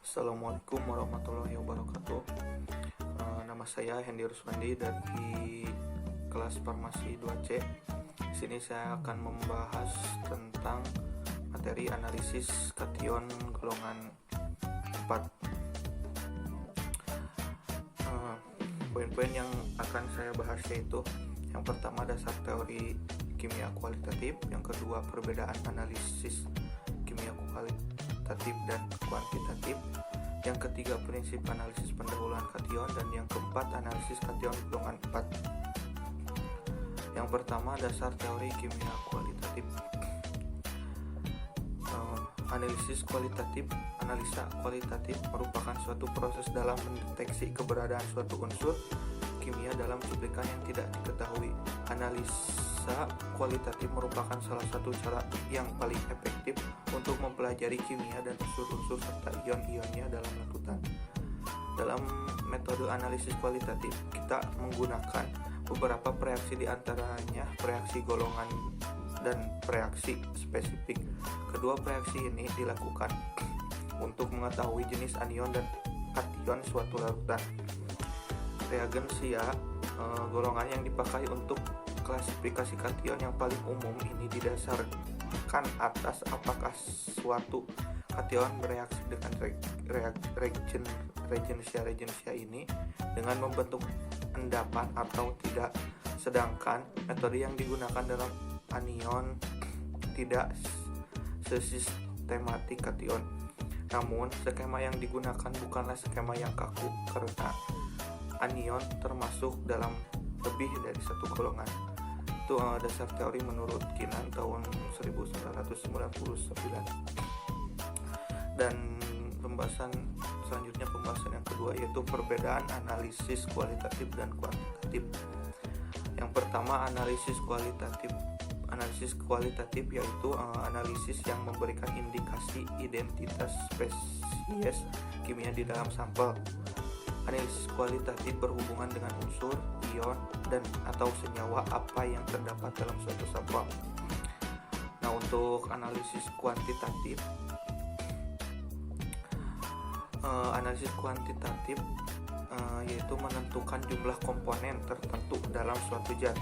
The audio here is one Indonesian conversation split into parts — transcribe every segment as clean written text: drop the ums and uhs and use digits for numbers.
Assalamualaikum warahmatullahi wabarakatuh. Nama saya Hendy Ruswandi dari kelas Farmasi 2C. Di sini saya akan membahas tentang materi analisis kation golongan 4. Poin-poin yang akan saya bahas yaitu yang pertama dasar teori kimia kualitatif, yang kedua perbedaan analisis kimia kualitatif dan kuantitatif, yang ketiga prinsip analisis pendahuluan kation, dan yang keempat analisis kation golongan 4. Yang pertama dasar teori kimia kualitatif. Analisa kualitatif merupakan suatu proses dalam mendeteksi keberadaan suatu unsur kimia dalam cuplikan yang tidak diketahui. Analisa kualitatif merupakan salah satu cara yang paling efektif untuk mempelajari kimia dan unsur-unsur serta ion-ionnya dalam larutan. Dalam metode analisis kualitatif, kita menggunakan beberapa reaksi, di antaranya reaksi golongan dan reaksi spesifik. Kedua reaksi ini dilakukan untuk mengetahui jenis anion dan kation suatu larutan. Reagensia golongan yang dipakai untuk klasifikasi kation yang paling umum ini didasarkan atas apakah suatu kation bereaksi dengan reagensia ini dengan membentuk endapan atau tidak. Sedangkan metode yang digunakan dalam anion tidak sesistematik kation. Namun skema yang digunakan bukanlah skema yang kaku karena anion termasuk dalam lebih dari satu golongan. Itu dasar teori menurut Kinan tahun 1999. Dan pembahasan yang kedua yaitu perbedaan analisis kualitatif dan kuantitatif. Yang pertama analisis kualitatif. Analisis kualitatif yaitu analisis yang memberikan indikasi identitas spesies kimia di dalam sampel. Analisis kualitatif berhubungan dengan unsur, ion, dan atau senyawa apa yang terdapat dalam suatu sampel. Nah, untuk analisis kuantitatif, yaitu menentukan jumlah komponen tertentu dalam suatu zat.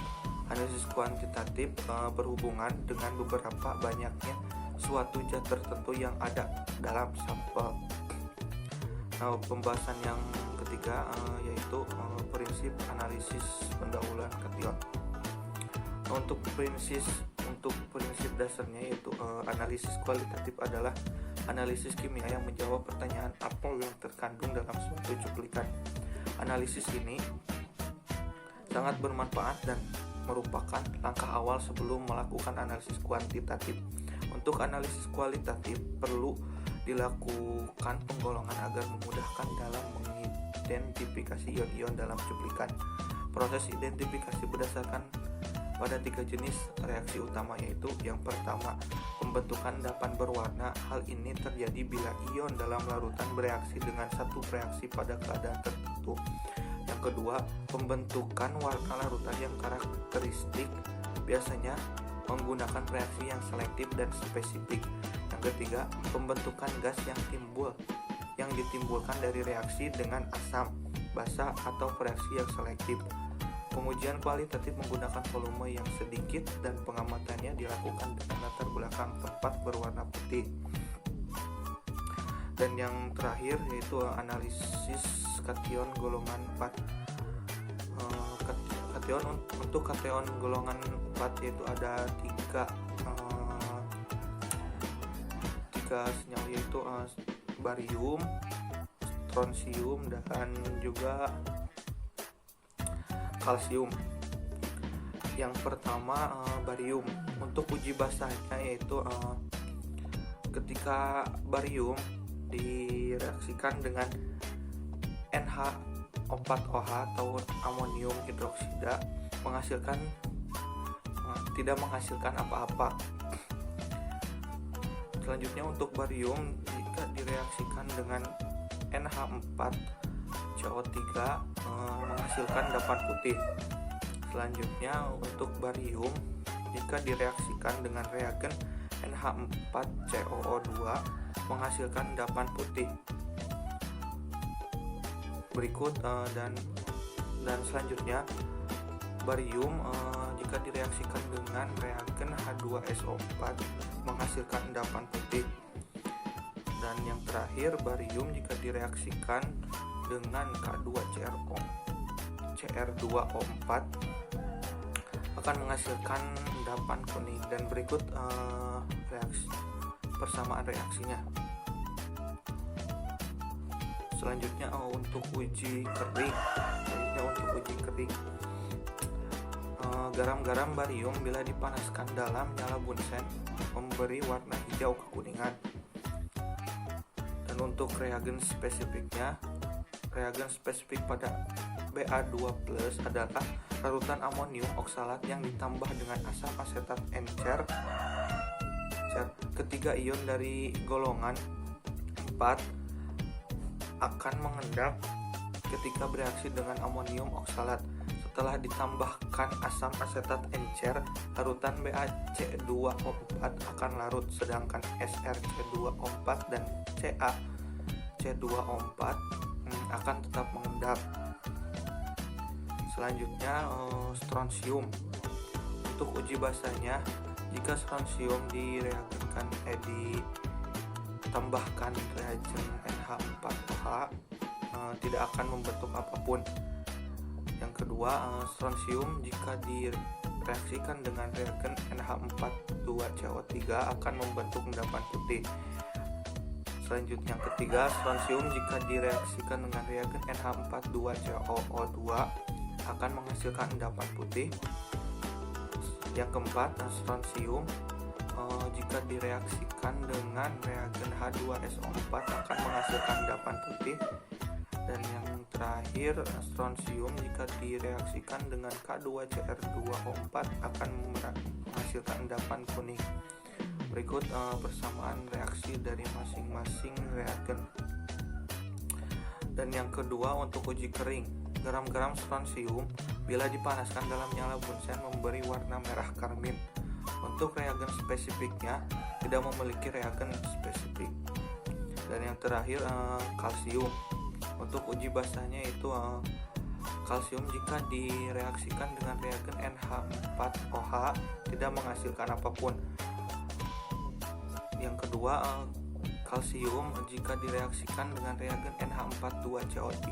Analisis kuantitatif berhubungan dengan beberapa banyaknya suatu zat tertentu yang ada dalam sampel. Nah, pembahasan yang ketiga yaitu prinsip analisis pendahuluan kation. Nah, untuk prinsip dasarnya yaitu analisis kualitatif adalah analisis kimia yang menjawab pertanyaan apa yang terkandung dalam suatu cuplikan. Analisis ini sangat bermanfaat dan merupakan langkah awal sebelum melakukan analisis kuantitatif. Untuk analisis kualitatif perlu dilakukan penggolongan agar memudahkan dalam mengidentifikasi ion-ion dalam cuplikan. Proses identifikasi berdasarkan pada 3 jenis reaksi utama, yaitu yang pertama pembentukan endapan berwarna. Hal ini terjadi bila ion dalam larutan bereaksi dengan satu reaksi pada keadaan tertentu. Yang kedua, pembentukan warna larutan yang karakteristik, biasanya menggunakan reaksi yang selektif dan spesifik. Yang ketiga, pembentukan gas yang ditimbulkan dari reaksi dengan asam, basa atau reaksi yang selektif. Pengujian kualitatif menggunakan volume yang sedikit dan pengamatannya dilakukan dengan latar belakang tempat berwarna putih. Dan yang terakhir yaitu analisis kation golongan 4. Untuk kation golongan 4 yaitu ada tiga senyawa, yaitu barium, strontium, dan juga kalsium. Yang pertama barium. Untuk uji basahnya yaitu ketika barium direaksikan dengan NH4OH atau amonium hidroksida tidak menghasilkan apa-apa. Selanjutnya untuk barium, jika direaksikan dengan NH4CO3 menghasilkan endapan putih. Selanjutnya untuk barium, jika direaksikan dengan reagen NH4COO2 menghasilkan endapan putih. Berikut dan selanjutnya barium jika direaksikan dengan reagen H2SO4 menghasilkan endapan putih. Dan yang terakhir, barium jika direaksikan dengan K2CrO4 akan menghasilkan endapan kuning. Dan berikut persamaan reaksinya. Selanjutnya untuk uji kering. Garam-garam barium bila dipanaskan dalam nyala bunsen memberi warna hijau kekuningan. Dan untuk reagen spesifiknya, reagen spesifik pada Ba2+ adalah larutan amonium oksalat yang ditambah dengan asam asetat encer. Ketiga ion dari golongan 4 akan mengendap ketika bereaksi dengan amonium oksalat. Setelah ditambahkan asam asetat encer, larutan BaC2O4 akan larut, sedangkan SrC2O4 dan CaC2O4 akan tetap mengendap. Selanjutnya strontium. Untuk uji basanya, jika strontium ditambahkan reagen NH4OH tidak akan membentuk apapun. Yang kedua, strontium jika direaksikan dengan reagen NH42CO3 akan membentuk endapan putih. Selanjutnya yang ketiga, strontium jika direaksikan dengan reagen NH42COO2 akan menghasilkan endapan putih. Yang keempat, strontium jika direaksikan dengan reagen H2SO4 akan menghasilkan endapan putih. Dan yang terakhir, strontium jika direaksikan dengan K2Cr2O4 akan menghasilkan endapan kuning. Berikut persamaan reaksi dari masing-masing reagen. Dan yang kedua, untuk uji kering, garam-garam strontium bila dipanaskan dalam nyala bunsen memberi warna merah karmin. Untuk reagen spesifiknya tidak memiliki reagen spesifik. Dan yang terakhir, kalsium. Untuk uji basahnya itu kalsium jika direaksikan dengan reagen NH4OH tidak menghasilkan apapun. Yang kedua, kalsium jika direaksikan dengan reagen NH42CO3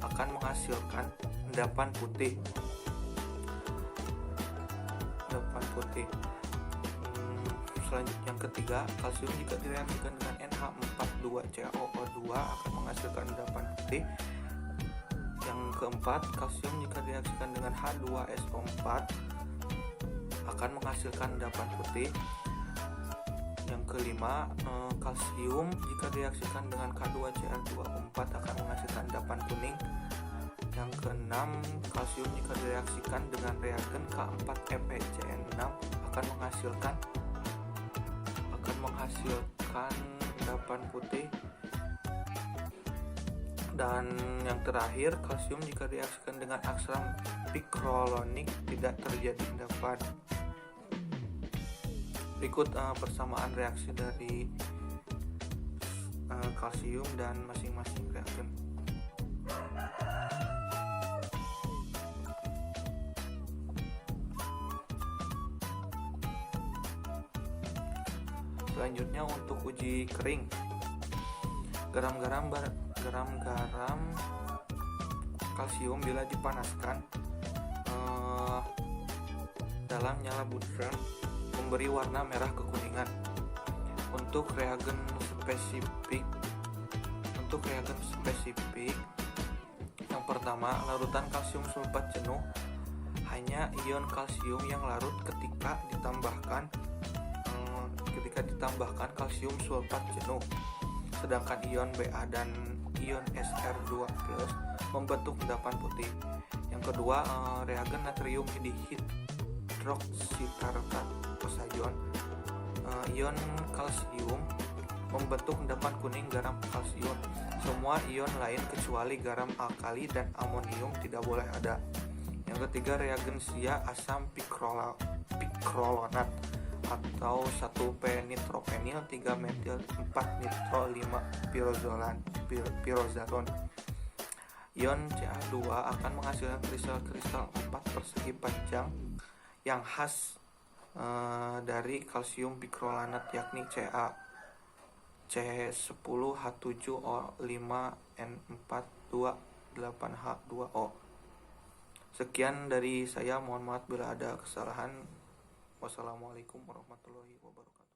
akan menghasilkan endapan putih. Selanjutnya yang ketiga, kalsium jika direaksikan dengan NH42COO2 akan menghasilkan endapan putih. Yang keempat, kalsium jika direaksikan dengan H2SO4 akan menghasilkan endapan putih. Yang kelima, kalsium jika direaksikan dengan K2Cr2O4 akan menghasilkan endapan kuning. Yang keenam, kalsium jika direaksikan dengan reagen K4FeCN6 akan menghasilkan endapan putih. Dan yang terakhir, kalsium jika direaksikan dengan aksam pikrolonik tidak terjadi endapan. Berikut persamaan reaksi dari kalsium dan masing-masing reagen. Selanjutnya untuk uji kering, garam-garam kalsium bila dipanaskan dalam nyala bunsen memberi warna merah kekuningan. Untuk reagen spesifik yang pertama, larutan kalsium sulfat jenuh. Hanya ion kalsium yang larut ketika ditambahkan kalsium sulfat jenuh, sedangkan ion Ba dan ion Sr2+ membentuk endapan putih. Yang kedua, reagen natrium dihidroksitarkat osajon, ion kalsium membentuk endapan kuning garam kalsium. Semua ion lain kecuali garam alkali dan amonium tidak boleh ada. Yang ketiga, reagen sia asam pikrolonat atau 1P-nitropenil 3-metil 4-nitro 5-pirozalon. Ion Ca2 akan menghasilkan kristal-kristal 4 persegi panjang yang khas dari kalsium pikrolanat, yakni Ca, C10H7O5N428H2O. Sekian dari saya, mohon maaf bila ada kesalahan. Wassalamualaikum warahmatullahi wabarakatuh.